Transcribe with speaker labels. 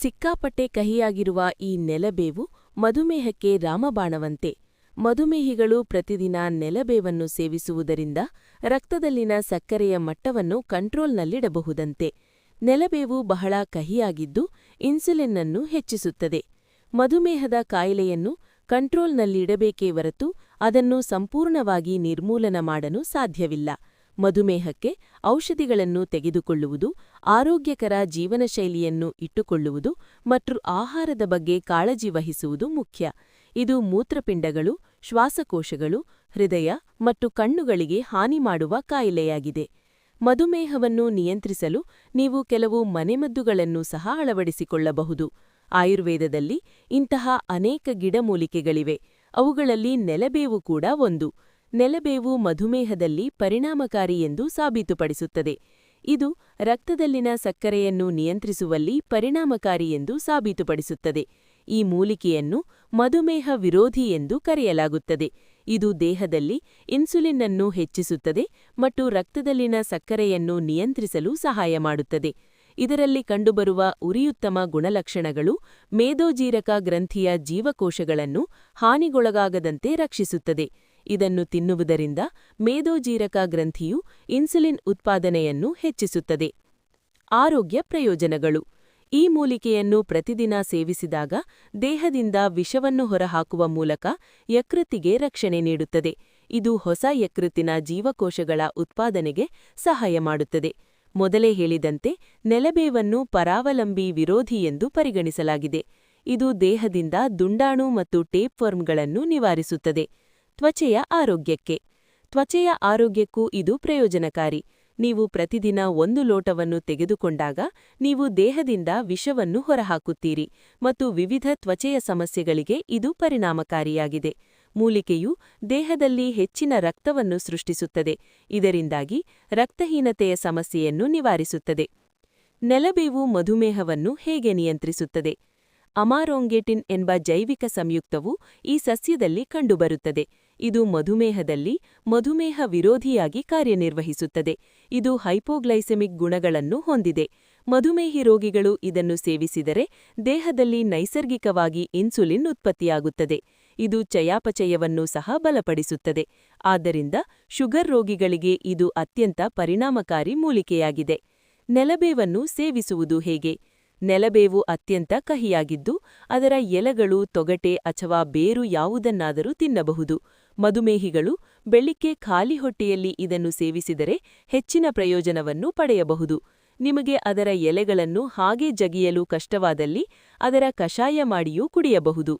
Speaker 1: ಸಿಕ್ಕಾಪಟ್ಟೆ ಕಹಿಯಾಗಿರುವ ಈ ನೆಲಬೇವು ಮಧುಮೇಹಕ್ಕೆ ರಾಮಬಾಣವಂತೆ. ಮಧುಮೇಹಿಗಳು ಪ್ರತಿದಿನ ನೆಲಬೇವನ್ನು ಸೇವಿಸುವುದರಿಂದ ರಕ್ತದಲ್ಲಿನ ಸಕ್ಕರೆಯ ಮಟ್ಟವನ್ನು ಕಂಟ್ರೋಲ್ನಲ್ಲಿಡಬಹುದಂತೆ. ನೆಲಬೇವು ಬಹಳ ಕಹಿಯಾಗಿದ್ದು ಇನ್ಸುಲಿನ್ನನ್ನು ಹೆಚ್ಚಿಸುತ್ತದೆ. ಮಧುಮೇಹದ ಕಾಯಿಲೆಯನ್ನು ಕಂಟ್ರೋಲ್ನಲ್ಲಿಡಬೇಕೇ ಹೊರತು ಅದನ್ನು ಸಂಪೂರ್ಣವಾಗಿ ನಿರ್ಮೂಲನ ಮಾಡಲು ಸಾಧ್ಯವಿಲ್ಲ. ಮಧುಮೇಹಕ್ಕೆ ಔಷಧಿಗಳನ್ನು ತೆಗೆದುಕೊಳ್ಳುವುದು, ಆರೋಗ್ಯಕರ ಜೀವನಶೈಲಿಯನ್ನು ಇಟ್ಟುಕೊಳ್ಳುವುದು ಮತ್ತು ಆಹಾರದ ಬಗ್ಗೆ ಕಾಳಜಿ ವಹಿಸುವುದು ಮುಖ್ಯ. ಇದು ಮೂತ್ರಪಿಂಡಗಳು, ಶ್ವಾಸಕೋಶಗಳು, ಹೃದಯ ಮತ್ತು ಕಣ್ಣುಗಳಿಗೆ ಹಾನಿ ಮಾಡುವ ಕಾಯಿಲೆಯಾಗಿದೆ. ಮಧುಮೇಹವನ್ನು ನಿಯಂತ್ರಿಸಲು ನೀವು ಕೆಲವು ಮನೆಮದ್ದುಗಳನ್ನು ಸಹ ಅಳವಡಿಸಿಕೊಳ್ಳಬಹುದು. ಆಯುರ್ವೇದದಲ್ಲಿ ಇಂತಹ ಅನೇಕ ಗಿಡಮೂಲಿಕೆಗಳಿವೆ. ಅವುಗಳಲ್ಲಿ ನೆಲಬೇವು ಕೂಡ ಒಂದು. ನೆಲಬೇವು ಮಧುಮೇಹದಲ್ಲಿ ಪರಿಣಾಮಕಾರಿ ಎಂದು ಸಾಬೀತುಪಡಿಸುತ್ತದೆ. ಇದು ರಕ್ತದಲ್ಲಿನ ಸಕ್ಕರೆಯನ್ನು ನಿಯಂತ್ರಿಸುವಲ್ಲಿ ಪರಿಣಾಮಕಾರಿ ಎಂದು ಸಾಬೀತುಪಡಿಸುತ್ತದೆ. ಈ ಮೂಲಿಕೆಯನ್ನು ಮಧುಮೇಹ ವಿರೋಧಿ ಎಂದು ಕರೆಯಲಾಗುತ್ತದೆ. ಇದು ದೇಹದಲ್ಲಿ ಇನ್ಸುಲಿನ್ನನ್ನು ಹೆಚ್ಚಿಸುತ್ತದೆ ಮತ್ತು ರಕ್ತದಲ್ಲಿನ ಸಕ್ಕರೆಯನ್ನು ನಿಯಂತ್ರಿಸಲು ಸಹಾಯ ಮಾಡುತ್ತದೆ. ಇದರಲ್ಲಿ ಕಂಡುಬರುವ ಉರಿಯುತ್ತಮ ಗುಣಲಕ್ಷಣಗಳು ಮೇದೋಜೀರಕ ಗ್ರಂಥಿಯ ಜೀವಕೋಶಗಳನ್ನು ಹಾನಿಗೊಳಗಾಗದಂತೆ ರಕ್ಷಿಸುತ್ತದೆ. ಇದನ್ನು ತಿನ್ನುವುದರಿಂದ ಮೇದೋಜೀರಕ ಗ್ರಂಥಿಯು ಇನ್ಸುಲಿನ್ ಉತ್ಪಾದನೆಯನ್ನು ಹೆಚ್ಚಿಸುತ್ತದೆ. ಆರೋಗ್ಯ ಪ್ರಯೋಜನಗಳು. ಈ ಮೂಲಿಕೆಯನ್ನು ಪ್ರತಿದಿನ ಸೇವಿಸಿದಾಗ ದೇಹದಿಂದ ವಿಷವನ್ನು ಹೊರಹಾಕುವ ಮೂಲಕ ಯಕೃತ್ತಿಗೆ ರಕ್ಷಣೆ ನೀಡುತ್ತದೆ. ಇದು ಹೊಸ ಯಕೃತ್ತಿನ ಜೀವಕೋಶಗಳ ಉತ್ಪಾದನೆಗೆ ಸಹಾಯ ಮಾಡುತ್ತದೆ. ಮೊದಲೇ ಹೇಳಿದಂತೆ ನೆಲಬೇವನ್ನು ಪರಾವಲಂಬಿ ವಿರೋಧಿ ಎಂದು ಪರಿಗಣಿಸಲಾಗಿದೆ. ಇದು ದೇಹದಿಂದ ದುಂಡಾಣು ಮತ್ತು ಟೇಪ್ವರ್ಮ್ಗಳನ್ನು ನಿವಾರಿಸುತ್ತದೆ. ತ್ವಚೆಯ ಆರೋಗ್ಯಕ್ಕೆ. ತ್ವಚೆಯ ಆರೋಗ್ಯಕ್ಕೂ ಇದು ಪ್ರಯೋಜನಕಾರಿ. ನೀವು ಪ್ರತಿದಿನ 1 ಲೋಟವನ್ನು ತೆಗೆದುಕೊಂಡಾಗ ನೀವು ದೇಹದಿಂದ ವಿಷವನ್ನು ಹೊರಹಾಕುತ್ತೀರಿ ಮತ್ತು ವಿವಿಧ ತ್ವಚೆಯ ಸಮಸ್ಯೆಗಳಿಗೆ ಇದು ಪರಿಣಾಮಕಾರಿಯಾಗಿದೆ. ಮೂಲಿಕೆಯು ದೇಹದಲ್ಲಿ ಹೆಚ್ಚಿನ ರಕ್ತವನ್ನು ಸೃಷ್ಟಿಸುತ್ತದೆ. ಇದರಿಂದಾಗಿ ರಕ್ತಹೀನತೆಯ ಸಮಸ್ಯೆಯನ್ನು ನಿವಾರಿಸುತ್ತದೆ. ನೆಲಬೇವು ಮಧುಮೇಹವನ್ನು ಹೇಗೆ ನಿಯಂತ್ರಿಸುತ್ತದೆ? ಅಮಾರೊಂಗೇಟಿನ್ ಎಂಬ ಜೈವಿಕ ಸಂಯುಕ್ತವು ಈ ಸಸ್ಯದಲ್ಲಿ ಕಂಡುಬರುತ್ತದೆ. ಇದು ಮಧುಮೇಹದಲ್ಲಿ ಮಧುಮೇಹ ವಿರೋಧಿಯಾಗಿ ಕಾರ್ಯನಿರ್ವಹಿಸುತ್ತದೆ. ಇದು ಹೈಪೋಗ್ಲೈಸೆಮಿಕ್ ಗುಣಗಳನ್ನು ಹೊಂದಿದೆ. ಮಧುಮೇಹಿ ರೋಗಿಗಳು ಇದನ್ನು ಸೇವಿಸಿದರೆ ದೇಹದಲ್ಲಿ ನೈಸರ್ಗಿಕವಾಗಿ ಇನ್ಸುಲಿನ್ ಉತ್ಪತ್ತಿಯಾಗುತ್ತದೆ. ಇದು ಚಯಾಪಚಯವನ್ನು ಸಹ ಬಲಪಡಿಸುತ್ತದೆ. ಆದ್ದರಿಂದ ಶುಗರ್ ರೋಗಿಗಳಿಗೆ ಇದು ಅತ್ಯಂತ ಪರಿಣಾಮಕಾರಿ ಮೂಲಿಕೆಯಾಗಿದೆ. ನೆಲಬೇವನ್ನು ಸೇವಿಸುವುದು ಹೇಗೆ? ನೆಲಬೇವು ಅತ್ಯಂತ ಕಹಿಯಾಗಿದ್ದು ಅದರ ಎಲೆಗಳು, ತೊಗಟೆ ಅಥವಾ ಬೇರು ಯಾವುದನ್ನಾದರೂ ತಿನ್ನಬಹುದು. ಮಧುಮೇಹಿಗಳು ಬೆಳಿಗ್ಗೆ ಖಾಲಿ ಹೊಟ್ಟೆಯಲ್ಲಿ ಇದನ್ನು ಸೇವಿಸಿದರೆ ಹೆಚ್ಚಿನ ಪ್ರಯೋಜನವನ್ನು ಪಡೆಯಬಹುದು. ನಿಮಗೆ ಅದರ ಎಲೆಗಳನ್ನು ಹಾಗೆ ಜಗಿಯಲು ಕಷ್ಟವಾದಲ್ಲಿ ಅದರ ಕಷಾಯ ಮಾಡಿಯೂ ಕುಡಿಯಬಹುದು.